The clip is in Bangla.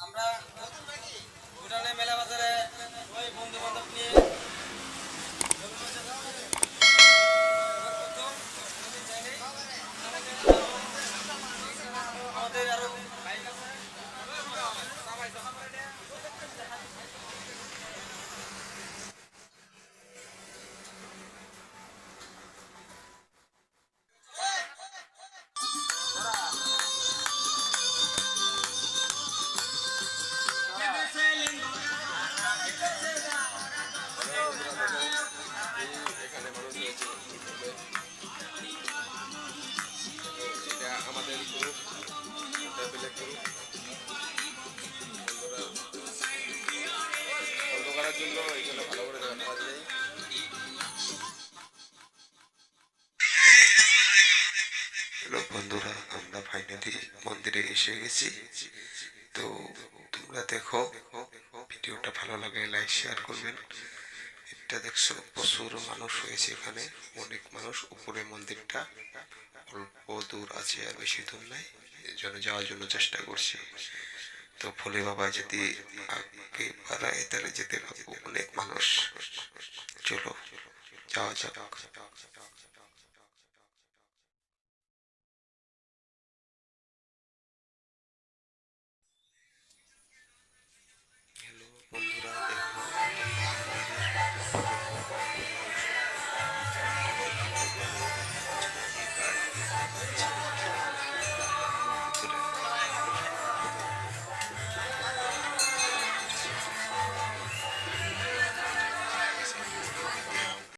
আমরা ভুটানে মেলা বাজারে ওই বন্ধু বান্ধব নিয়ে আমাদের আরো এখানে মানুষ রয়েছে। এটা আমাদের গ্রুপ, ট্রাভেলের গ্রুপ। বন্ধ করার জন্য এখানে ভালো করে দেখা পাওয়া যায়। হ্যালো বন্ধুরা, আমরা ফাইনালি মন্দিরে এসে গেছি। তো তোমরা দেখো, ভিডিওটা ভালো লাগে লাইক শেয়ার করবেন। এটা দেখছো প্রচুর মানুষ হয়েছে এখানে, অনেক মানুষ। উপরে মন্দিরটা অল্প দূর আছে, আর বেশি দূর নাই, এই জন্য যাওয়ার জন্য চেষ্টা করছি। তো ভোলে বাবা যদি আগে বাড়ায় তাহলে যেতে পারবো। অনেক মানুষ, চলো যাওয়া যাক।